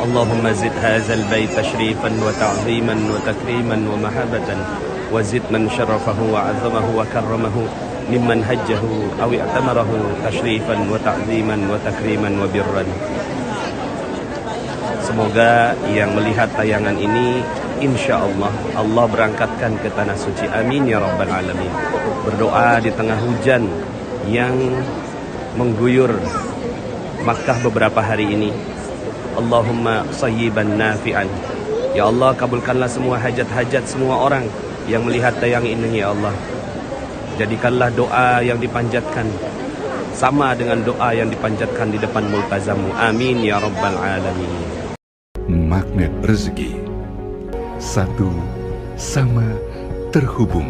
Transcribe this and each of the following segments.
اللهم زد هذا البيت تشريفا وتعظيما وتكريما ومحبة وزد من شرفه وعظمه وكرمه ممن هجه أو اعتمره تشريفا وتعظيما وتكريما وبرا. Semoga yang melihat tayangan ini insya Allah berangkatkan ke tanah suci. Amin ya rabbal alamin. Berdoa di tengah hujan yang mengguyur Makkah beberapa hari ini. Allahumma sayyiban nafi'an. Ya Allah, kabulkanlah semua hajat-hajat semua orang yang melihat tayang ini ya Allah. Jadikanlah doa yang dipanjatkan sama dengan doa yang dipanjatkan di depan multazammu. Amin ya rabbal alamin. Magnet rezeki, satu sama terhubung.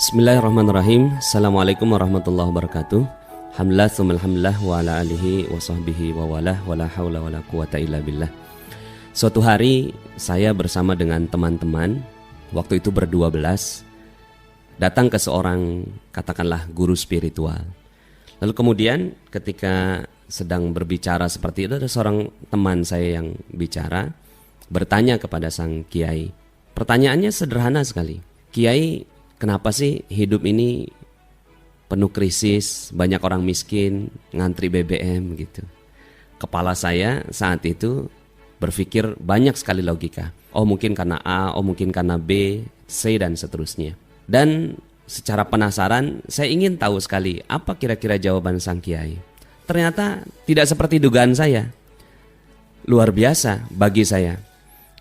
Bismillahirrahmanirrahim. Assalamualaikum warahmatullahi wabarakatuh. Alhamdulillah, alhamdulillah wa ala alihi wa sahbihi wa walah wa la hawla wa la quwata illa billah. Suatu hari saya bersama dengan teman-teman, waktu itu ber-12, datang ke seorang katakanlah guru spiritual. Lalu kemudian ketika sedang berbicara seperti itu, ada seorang teman saya yang bicara, bertanya kepada sang kiai. Pertanyaannya sederhana sekali. Kiai, kenapa sih hidup ini penuh krisis, banyak orang miskin, ngantri BBM gitu. Kepala saya saat itu berpikir banyak sekali logika. Oh mungkin karena A, oh mungkin karena B, C dan seterusnya. Dan secara penasaran saya ingin tahu sekali apa kira-kira jawaban sang kiai. Ternyata tidak seperti dugaan saya. Luar biasa bagi saya.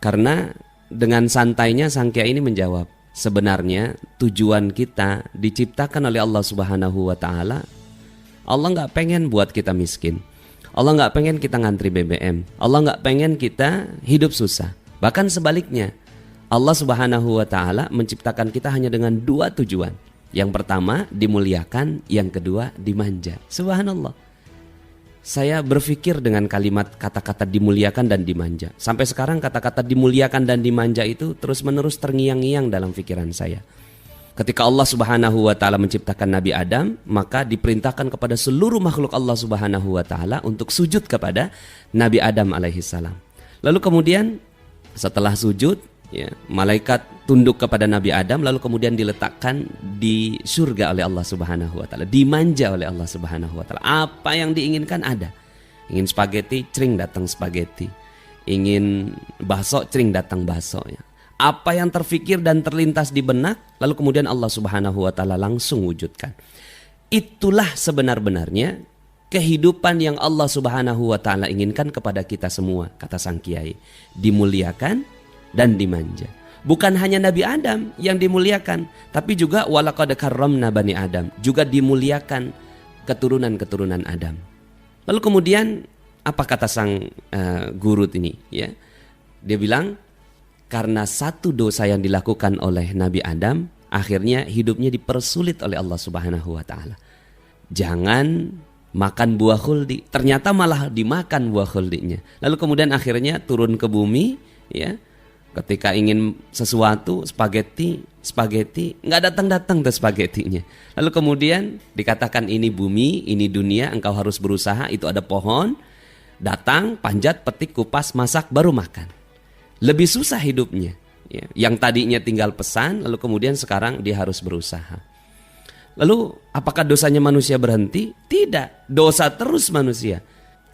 Karena dengan santainya sang kiai ini menjawab, sebenarnya tujuan kita diciptakan oleh Allah Subhanahu wa Ta'ala. Allah gak pengen buat kita miskin. Allah gak pengen kita ngantri BBM. Allah gak pengen kita hidup susah. Bahkan sebaliknya, Allah Subhanahu wa Ta'ala menciptakan kita hanya dengan dua tujuan. Yang pertama dimuliakan, yang kedua dimanja. Subhanallah. Saya berpikir dengan kalimat kata-kata dimuliakan dan dimanja. Sampai sekarang kata-kata dimuliakan dan dimanja itu terus-menerus terngiang-ngiang dalam pikiran saya. Ketika Allah Subhanahu wa Ta'ala menciptakan Nabi Adam, maka diperintahkan kepada seluruh makhluk Allah Subhanahu wa Ta'ala untuk sujud kepada Nabi Adam alaihissalam. Lalu kemudian setelah sujud, ya, malaikat tunduk kepada Nabi Adam, lalu kemudian diletakkan di surga oleh Allah Subhanahu wa Ta'ala, dimanja oleh Allah Subhanahu wa Ta'ala. Apa yang diinginkan ada. Ingin spaghetti, cring datang spaghetti. Ingin bakso, cring datang bakso, ya. Apa yang terfikir dan terlintas di benak, lalu kemudian Allah Subhanahu wa Ta'ala langsung wujudkan. Itulah sebenar-benarnya kehidupan yang Allah Subhanahu wa Ta'ala inginkan kepada kita semua, kata sang kiai. Dimuliakan dan dimanja. Bukan hanya Nabi Adam yang dimuliakan, tapi juga walaqad karramna bani Adam, juga dimuliakan keturunan-keturunan Adam. Lalu kemudian apa kata sang guru ini, ya? Dia bilang karena satu dosa yang dilakukan oleh Nabi Adam, akhirnya hidupnya dipersulit oleh Allah Subhanahu wa Ta'ala. Jangan makan buah khuldi, ternyata malah dimakan buah khuldinya. Lalu kemudian akhirnya turun ke bumi, ya. Ketika ingin sesuatu, spaghetti, nggak datang-datang tuh spagettinya. Lalu kemudian dikatakan ini bumi, ini dunia, engkau harus berusaha, itu ada pohon, datang, panjat, petik, kupas, masak, baru makan. Lebih susah hidupnya. Ya. Yang tadinya tinggal pesan, lalu kemudian sekarang dia harus berusaha. Lalu apakah dosanya manusia berhenti? Tidak, dosa terus manusia.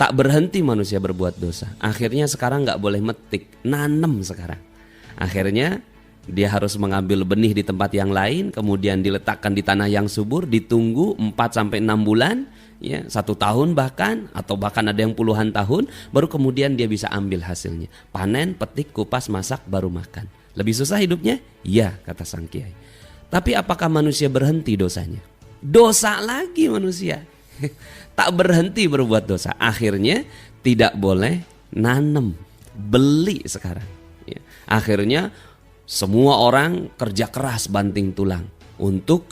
Tak berhenti manusia berbuat dosa. Akhirnya sekarang nggak boleh metik, nanam sekarang. Akhirnya dia harus mengambil benih di tempat yang lain, kemudian diletakkan di tanah yang subur, ditunggu 4-6 bulan, ya, 1 tahun bahkan, atau bahkan ada yang puluhan tahun, baru kemudian dia bisa ambil hasilnya. Panen, petik, kupas, masak, baru makan. Lebih susah hidupnya? Ya, kata sang kiai. Tapi apakah manusia berhenti dosanya? Dosa lagi manusia. Tak berhenti berbuat dosa. Akhirnya tidak boleh nanam, beli sekarang. Ya. Akhirnya semua orang kerja keras banting tulang untuk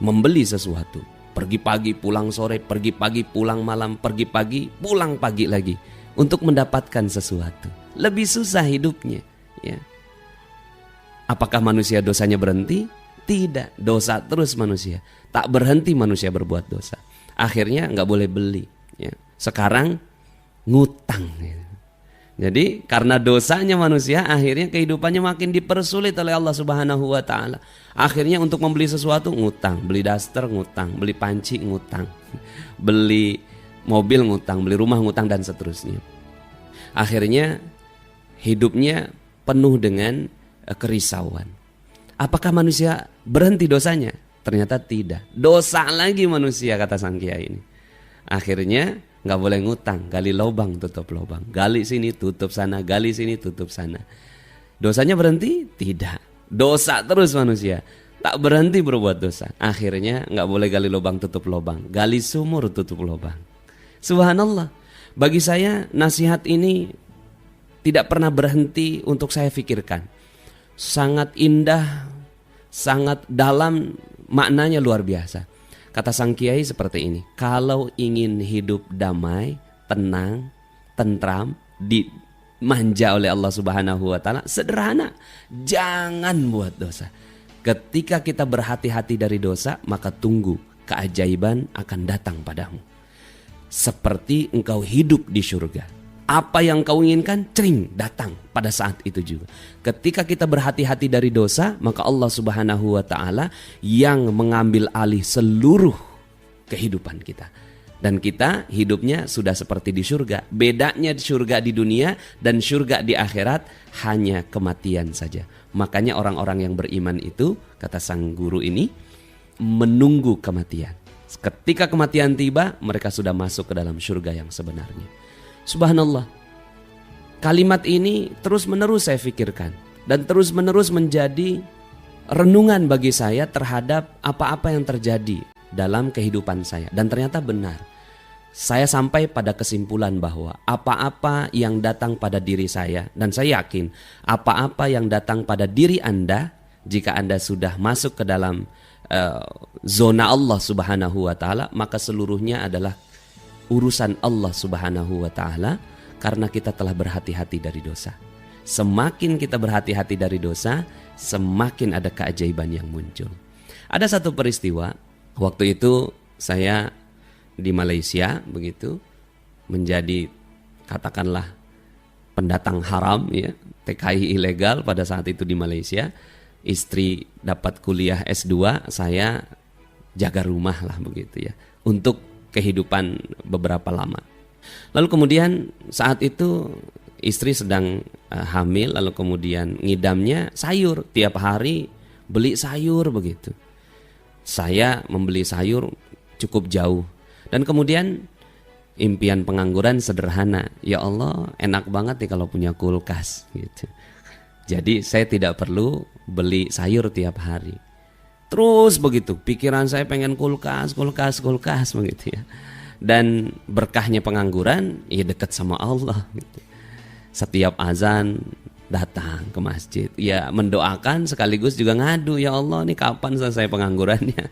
membeli sesuatu. Pergi pagi, pulang sore, pergi pagi, pulang malam, pergi pagi, pulang pagi lagi untuk mendapatkan sesuatu. Lebih susah hidupnya, ya. Apakah manusia dosanya berhenti? Tidak, dosa terus manusia. Tak berhenti manusia berbuat dosa. Akhirnya nggak boleh beli, ya. Sekarang ngutang, ya. Jadi karena dosanya manusia, akhirnya kehidupannya makin dipersulit oleh Allah Subhanahu wa Ta'ala. Akhirnya untuk membeli sesuatu ngutang, beli daster ngutang, beli panci ngutang, beli mobil ngutang, beli rumah ngutang, dan seterusnya. Akhirnya hidupnya penuh dengan kerisauan. Apakah manusia berhenti dosanya? Ternyata tidak. Dosa lagi manusia, kata sang kiai ini. Akhirnya nggak boleh ngutang, gali lubang tutup lubang, gali sini tutup sana, gali sini tutup sana. Dosanya berhenti? Tidak. Dosa terus manusia, tak berhenti berbuat dosa. Akhirnya nggak boleh gali lubang tutup lubang, gali sumur tutup lubang. Subhanallah. Bagi saya nasihat ini tidak pernah berhenti untuk saya pikirkan. Sangat indah, sangat dalam, maknanya luar biasa. Kata sang kiai seperti ini, kalau ingin hidup damai, tenang, tentram, dimanja oleh Allah Subhanahu wa Ta'ala, sederhana, jangan buat dosa. Ketika kita berhati-hati dari dosa, maka tunggu keajaiban akan datang padamu. Seperti engkau hidup di surga. Apa yang kau inginkan, cering, datang pada saat itu juga. Ketika kita berhati-hati dari dosa, maka Allah Subhanahu wa Ta'ala yang mengambil alih seluruh kehidupan kita. Dan kita hidupnya sudah seperti di surga. Bedanya di surga di dunia dan surga di akhirat hanya kematian saja. Makanya orang-orang yang beriman itu, kata sang guru ini, menunggu kematian. Ketika kematian tiba, mereka sudah masuk ke dalam surga yang sebenarnya. Subhanallah. Kalimat ini terus-menerus saya pikirkan dan terus-menerus menjadi renungan bagi saya terhadap apa-apa yang terjadi dalam kehidupan saya. Dan ternyata benar. Saya sampai pada kesimpulan bahwa apa-apa yang datang pada diri saya, dan saya yakin apa-apa yang datang pada diri Anda, jika Anda sudah masuk ke dalam zona Allah Subhanahu wa Ta'ala, maka seluruhnya adalah urusan Allah Subhanahu wa Ta'ala, karena kita telah berhati-hati dari dosa. Semakin kita berhati-hati dari dosa, semakin ada keajaiban yang muncul. Ada satu peristiwa, waktu itu saya di Malaysia begitu, menjadi katakanlah pendatang haram, ya, TKI ilegal pada saat itu di Malaysia. Istri dapat kuliah S2, saya jaga rumah lah begitu ya, untuk kehidupan beberapa lama. Lalu kemudian saat itu istri sedang hamil, lalu kemudian ngidamnya sayur, tiap hari beli sayur begitu. Saya membeli sayur cukup jauh, dan kemudian impian pengangguran sederhana, ya Allah enak banget nih kalau punya kulkas gitu. Jadi saya tidak perlu beli sayur tiap hari. Terus begitu, pikiran saya pengen kulkas begitu ya. Dan berkahnya pengangguran, ya dekat sama Allah gitu. Setiap azan datang ke masjid, ya mendoakan sekaligus juga ngadu, ya Allah nih kapan selesai penganggurannya.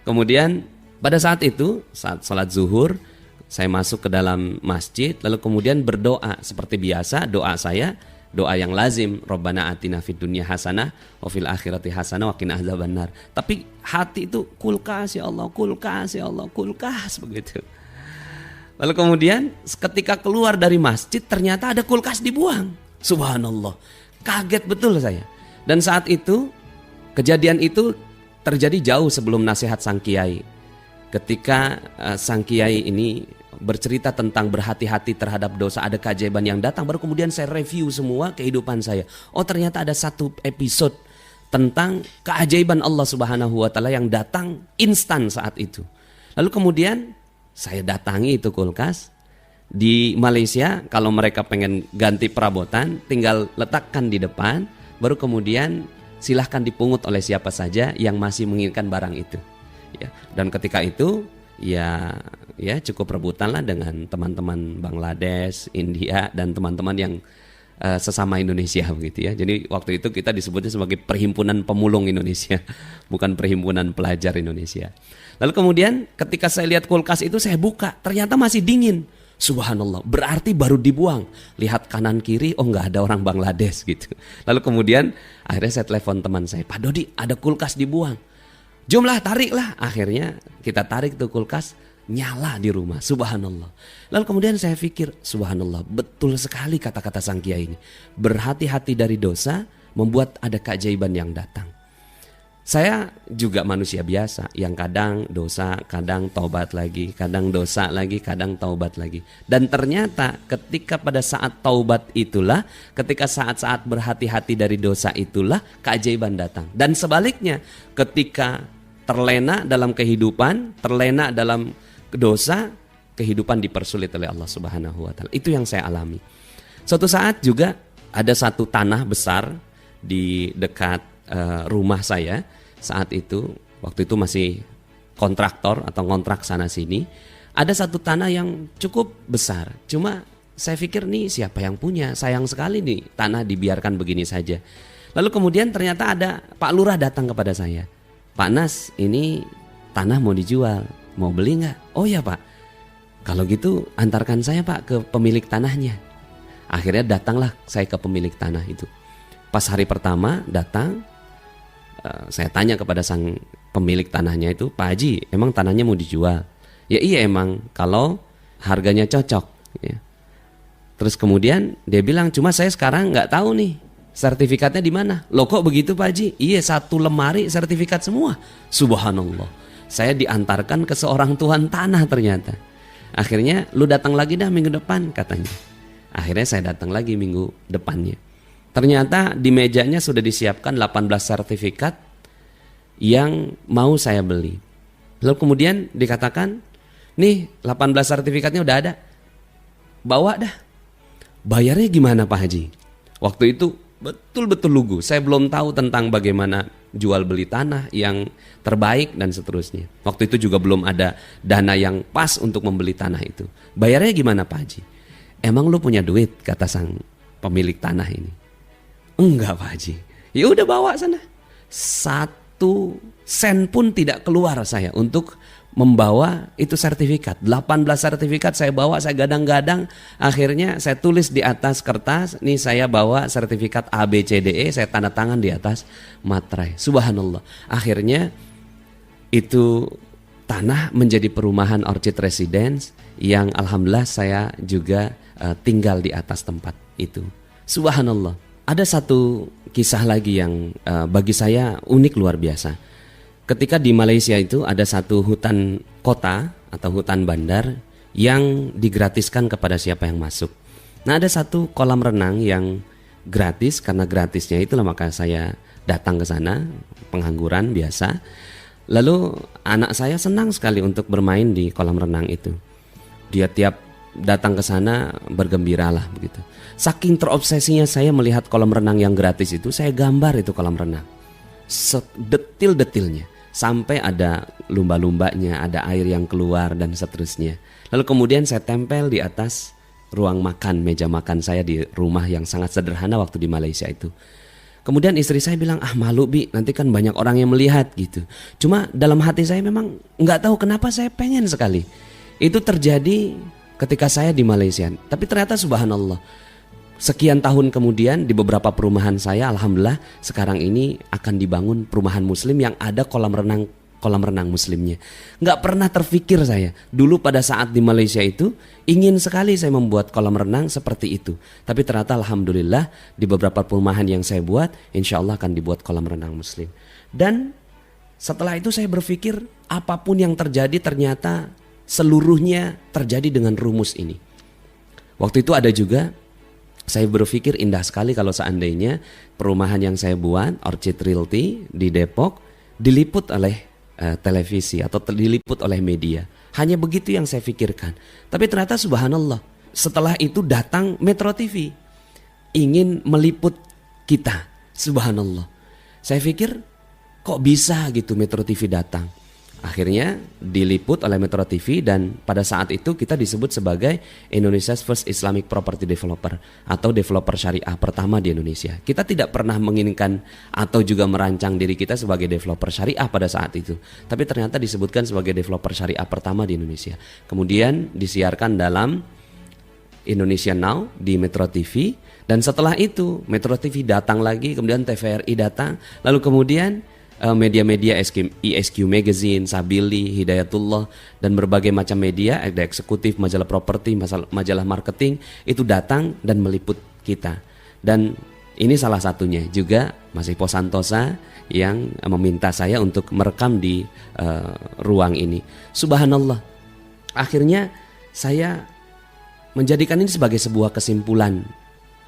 Kemudian pada saat itu, saat sholat zuhur, saya masuk ke dalam masjid, lalu kemudian berdoa seperti biasa. Doa saya, doa yang lazim, Rabbana atina fid dunya hasanah wa fil akhirati hasanah wa qina adzabannar. Tapi hati itu kulkas ya Allah, kulkas ya Allah, kulkas begitu. Lalu kemudian ketika keluar dari masjid, ternyata ada kulkas dibuang. Subhanallah, kaget betul saya. Dan saat itu, kejadian itu terjadi jauh sebelum nasihat sang kiai. Ketika sang kiai ini bercerita tentang berhati-hati terhadap dosa, ada keajaiban yang datang, baru kemudian saya review semua kehidupan saya. Oh ternyata ada satu episode tentang keajaiban Allah Subhanahu wa Ta'ala yang datang instan saat itu. Lalu kemudian saya datangi itu kulkas. Di Malaysia kalau mereka pengen ganti perabotan, tinggal letakkan di depan, baru kemudian silahkan dipungut oleh siapa saja yang masih menginginkan barang itu ya. Dan ketika itu ya cukup rebutan lah dengan teman-teman Bangladesh, India, dan teman-teman yang sesama Indonesia begitu ya. Jadi waktu itu kita disebutnya sebagai Perhimpunan Pemulung Indonesia, bukan Perhimpunan Pelajar Indonesia. Lalu kemudian ketika saya lihat kulkas itu saya buka, ternyata masih dingin. Subhanallah, berarti baru dibuang. Lihat kanan kiri, oh nggak ada orang Bangladesh gitu. Lalu kemudian akhirnya saya telepon teman saya, Pak Dodi, ada kulkas dibuang. Jomlah, tariklah. Akhirnya kita tarik tuh kulkas, nyala di rumah. Subhanallah. Lalu kemudian saya pikir, subhanallah, betul sekali kata-kata sang kiai ini. Berhati-hati dari dosa membuat ada keajaiban yang datang. Saya juga manusia biasa yang kadang dosa, kadang taubat lagi, kadang dosa lagi, kadang taubat lagi. Dan ternyata ketika pada saat taubat itulah, ketika saat-saat berhati-hati dari dosa itulah keajaiban datang. Dan sebaliknya, ketika terlena dalam kehidupan, terlena dalam dosa, kehidupan dipersulit oleh Allah Subhanahu wa taala. Itu yang saya alami. Suatu saat juga ada satu tanah besar di dekat rumah saya. Saat itu, waktu itu masih kontraktor atau ngontrak sana sini. Ada satu tanah yang cukup besar. Cuma saya pikir nih siapa yang punya, sayang sekali nih tanah dibiarkan begini saja. Lalu kemudian ternyata ada Pak Lurah datang kepada saya. Pak Nas, ini tanah mau dijual, mau beli nggak? Oh ya Pak, kalau gitu antarkan saya Pak ke pemilik tanahnya. Akhirnya datanglah saya ke pemilik tanah itu. Pas hari pertama datang, saya tanya kepada sang pemilik tanahnya itu, Pak Haji, emang tanahnya mau dijual? Ya iya emang, kalau harganya cocok. Ya. Terus kemudian dia bilang, cuma saya sekarang nggak tahu nih sertifikatnya di mana. Loh kok begitu Pak Haji? Iya, satu lemari sertifikat semua. Subhanallah. Saya diantarkan ke seorang tuan tanah ternyata. Akhirnya lu datang lagi dah minggu depan katanya. Akhirnya saya datang lagi minggu depannya. Ternyata di mejanya sudah disiapkan 18 sertifikat yang mau saya beli. Lalu kemudian dikatakan, nih 18 sertifikatnya udah ada, bawa dah. Bayarnya gimana Pak Haji? Waktu itu betul-betul lugu. Saya belum tahu tentang bagaimana jual beli tanah yang terbaik dan seterusnya. Waktu itu juga belum ada dana yang pas untuk membeli tanah itu. Bayarnya gimana Pak Haji? Emang lu punya duit, kata sang pemilik tanah ini. Enggak Pak Haji. Ya udah bawa sana. 1 sen pun tidak keluar saya untuk membawa itu sertifikat. 18 sertifikat saya bawa, saya gadang-gadang. Akhirnya saya tulis di atas kertas, nih saya bawa sertifikat ABCDE, saya tanda tangan di atas materai. Subhanallah. Akhirnya itu tanah menjadi perumahan Orchid Residence yang alhamdulillah saya juga tinggal di atas tempat itu. Subhanallah. Ada satu kisah lagi yang bagi saya unik luar biasa. Ketika di Malaysia itu ada satu hutan kota atau hutan bandar yang digratiskan kepada siapa yang masuk. Nah ada satu kolam renang yang gratis, karena gratisnya itulah maka saya datang ke sana, pengangguran biasa. Lalu anak saya senang sekali untuk bermain di kolam renang itu. Dia tiap datang ke sana bergembiralah begitu. Saking terobsesinya saya melihat kolam renang yang gratis itu, saya gambar itu kolam renang sedetil-detilnya, sampai ada lumba-lumbanya, ada air yang keluar dan seterusnya. Lalu kemudian saya tempel di atas ruang makan, meja makan saya di rumah yang sangat sederhana waktu di Malaysia itu. Kemudian istri saya bilang, malu Bi, nanti kan banyak orang yang melihat gitu. Cuma dalam hati saya memang nggak tahu kenapa saya pengen sekali. Itu terjadi ketika saya di Malaysia. Tapi ternyata subhanallah, sekian tahun kemudian di beberapa perumahan saya, alhamdulillah sekarang ini akan dibangun perumahan muslim yang ada kolam renang muslimnya. Nggak pernah terfikir saya dulu pada saat di Malaysia itu ingin sekali saya membuat kolam renang seperti itu. Tapi ternyata alhamdulillah di beberapa perumahan yang saya buat, insya Allah akan dibuat kolam renang muslim. Dan setelah itu saya berpikir apapun yang terjadi ternyata seluruhnya terjadi dengan rumus ini. Waktu itu ada juga, saya berpikir indah sekali kalau seandainya perumahan yang saya buat, Orchid Realty di Depok, diliput oleh televisi atau diliput oleh media. Hanya begitu yang saya pikirkan. Tapi ternyata subhanallah, setelah itu datang Metro TV ingin meliput kita. Subhanallah. Saya pikir kok bisa gitu Metro TV datang. Akhirnya diliput oleh Metro TV dan pada saat itu kita disebut sebagai Indonesia's First Islamic Property Developer atau developer syariah pertama di Indonesia. Kita tidak pernah menginginkan atau juga merancang diri kita sebagai developer syariah pada saat itu. Tapi ternyata disebutkan sebagai developer syariah pertama di Indonesia. Kemudian disiarkan dalam Indonesia Now di Metro TV dan setelah itu Metro TV datang lagi, kemudian TVRI datang, lalu kemudian media-media ISQ Magazine, Sabili, Hidayatullah dan berbagai macam media, ada eksekutif, majalah properti, majalah marketing itu datang dan meliput kita. Dan ini salah satunya juga Mas Ipo Santosa yang meminta saya untuk merekam di ruang ini. Subhanallah. Akhirnya saya menjadikan ini sebagai sebuah kesimpulan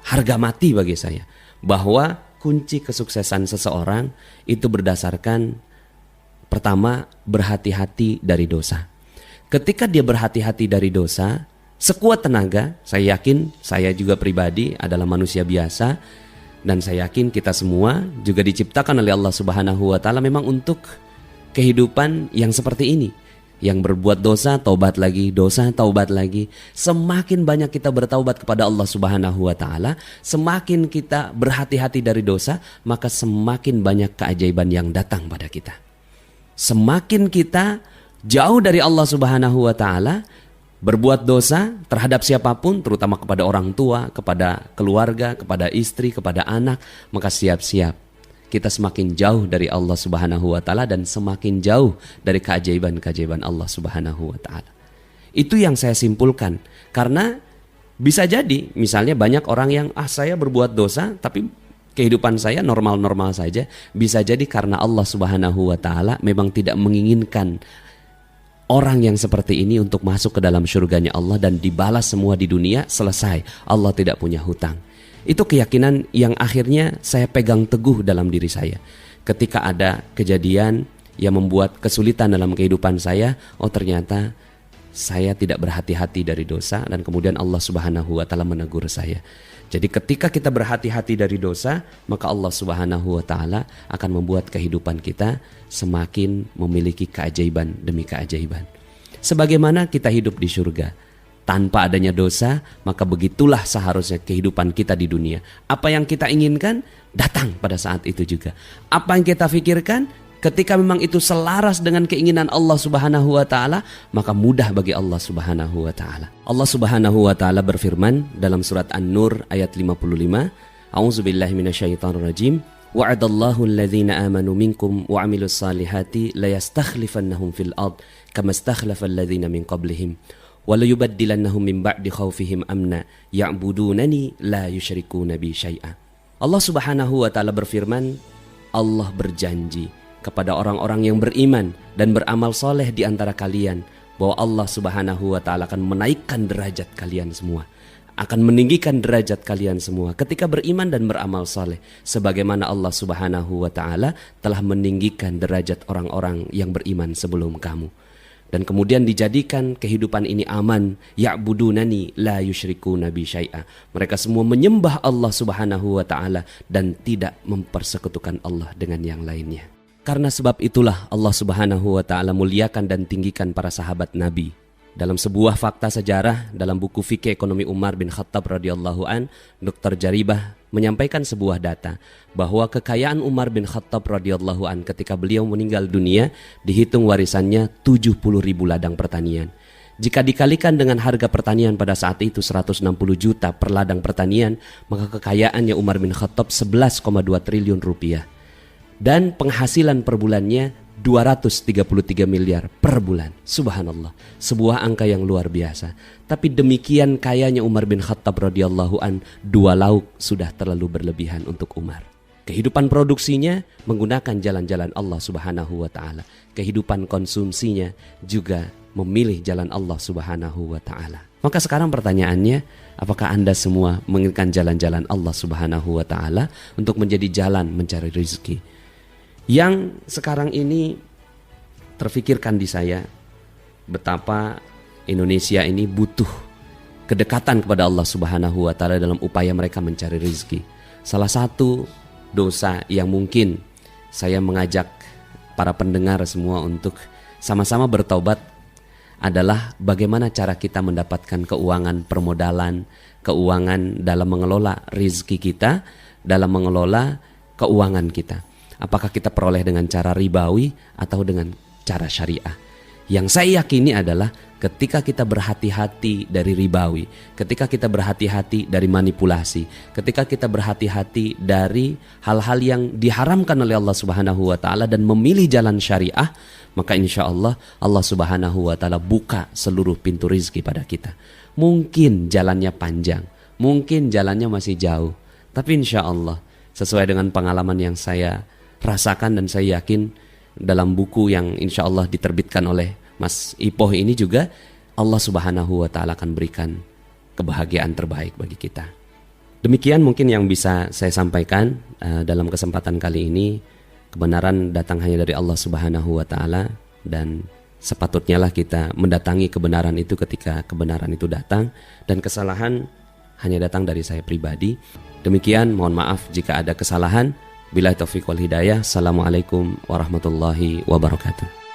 harga mati bagi saya, bahwa kunci kesuksesan seseorang itu berdasarkan pertama berhati-hati dari dosa. Ketika dia berhati-hati dari dosa, sekuat tenaga, saya yakin saya juga pribadi adalah manusia biasa dan saya yakin kita semua juga diciptakan oleh Allah Subhanahu wa taala memang untuk kehidupan yang seperti ini. Yang berbuat dosa, taubat lagi, dosa, taubat lagi. Semakin banyak kita bertaubat kepada Allah Subhanahu wa taala, semakin kita berhati-hati dari dosa, maka semakin banyak keajaiban yang datang pada kita. Semakin kita jauh dari Allah Subhanahu wa taala, berbuat dosa terhadap siapapun, terutama kepada orang tua, kepada keluarga, kepada istri, kepada anak, maka siap-siap kita semakin jauh dari Allah Subhanahu wa taala dan semakin jauh dari keajaiban-keajaiban Allah Subhanahu wa taala. Itu yang saya simpulkan. Karena bisa jadi misalnya banyak orang yang saya berbuat dosa tapi kehidupan saya normal-normal saja. Bisa jadi karena Allah Subhanahu wa taala memang tidak menginginkan orang yang seperti ini untuk masuk ke dalam surganya Allah dan dibalas semua di dunia, selesai. Allah tidak punya hutang. Itu keyakinan yang akhirnya saya pegang teguh dalam diri saya. Ketika ada kejadian yang membuat kesulitan dalam kehidupan saya, oh ternyata saya tidak berhati-hati dari dosa dan kemudian Allah Subhanahu wa taala menegur saya. Jadi ketika kita berhati-hati dari dosa, maka Allah Subhanahu wa taala akan membuat kehidupan kita semakin memiliki keajaiban demi keajaiban. Sebagaimana kita hidup di surga tanpa adanya dosa, maka begitulah seharusnya kehidupan kita di dunia. Apa yang kita inginkan datang pada saat itu juga. Apa yang kita pikirkan ketika memang itu selaras dengan keinginan Allah Subhanahu wa taala, maka mudah bagi Allah Subhanahu wa taala. Allah Subhanahu wa taala berfirman dalam surat An-Nur ayat 55, A'udzubillahi minasyaitonirrajim. Wa'adallahu alladhina amanu minkum wa 'amilus salihati la yastakhlifannahum fil ard kama istakhlafal ladzina min qablihim. وَلَيُبَدِّلَنَّهُمْ مِنْ بَعْدِ خَوْفِهِمْ أَمْنًا يَعْبُدُونَنِي لَا يُشْرِكُونَ بِي شَيْئًا. Allah Subhanahu wa taala berfirman, Allah berjanji kepada orang-orang yang beriman dan beramal soleh di antara kalian bahwa Allah Subhanahu wa taala akan menaikkan derajat kalian semua, akan meninggikan derajat kalian semua ketika beriman dan beramal soleh, sebagaimana Allah Subhanahu wa taala telah meninggikan derajat orang-orang yang beriman sebelum kamu. Dan kemudian dijadikan kehidupan ini aman. Ya'budunani la yusyrikuna bi syai'a. Mereka semua menyembah Allah Subhanahu wa taala dan tidak mempersekutukan Allah dengan yang lainnya. Karena sebab itulah Allah Subhanahu wa taala muliakan dan tinggikan para sahabat Nabi. Dalam sebuah fakta sejarah dalam buku Fikih Ekonomi Umar bin Khattab radhiyallahu an, Dr. Jaribah menyampaikan sebuah data bahwa kekayaan Umar bin Khattab radhiyallahu an ketika beliau meninggal dunia dihitung warisannya 70.000 ladang pertanian. Jika dikalikan dengan harga pertanian pada saat itu 160 juta per ladang pertanian, maka kekayaannya Umar bin Khattab 11,2 triliun rupiah. Dan penghasilan per bulannya 233 miliar per bulan. Subhanallah, sebuah angka yang luar biasa. Tapi demikian kayanya Umar bin Khattab radhiyallahu an, 2 lauk sudah terlalu berlebihan untuk Umar. Kehidupan produksinya menggunakan jalan-jalan Allah Subhanahu wa taala. Kehidupan konsumsinya juga memilih jalan Allah Subhanahu wa taala. Maka sekarang pertanyaannya, apakah Anda semua menginginkan jalan-jalan Allah Subhanahu wa taala untuk menjadi jalan mencari rezeki? Yang sekarang ini terfikirkan di saya betapa Indonesia ini butuh kedekatan kepada Allah Subhanahu wa taala dalam upaya mereka mencari rezeki. Salah satu dosa yang mungkin saya mengajak para pendengar semua untuk sama-sama bertaubat adalah bagaimana cara kita mendapatkan keuangan permodalan, keuangan dalam mengelola rizki kita, dalam mengelola keuangan kita. Apakah kita peroleh dengan cara ribawi atau dengan cara syariah? Yang saya yakini adalah ketika kita berhati-hati dari ribawi, ketika kita berhati-hati dari manipulasi, ketika kita berhati-hati dari hal-hal yang diharamkan oleh Allah Subhanahu wa taala dan memilih jalan syariah, maka insya Allah Allah Subhanahu wa taala buka seluruh pintu rizki pada kita. Mungkin jalannya panjang, mungkin jalannya masih jauh, tapi insya Allah sesuai dengan pengalaman yang saya rasakan dan saya yakin dalam buku yang insya Allah diterbitkan oleh Mas Ipoh ini juga, Allah Subhanahu wa taala akan berikan kebahagiaan terbaik bagi kita. Demikian mungkin yang bisa saya sampaikan dalam kesempatan kali ini. Kebenaran datang hanya dari Allah Subhanahu wa taala, dan sepatutnya lah kita mendatangi kebenaran itu ketika kebenaran itu datang, dan kesalahan hanya datang dari saya pribadi. Demikian, mohon maaf jika ada kesalahan. Billahi taufiq wal hidayah. Assalamualaikum warahmatullahi wabarakatuh.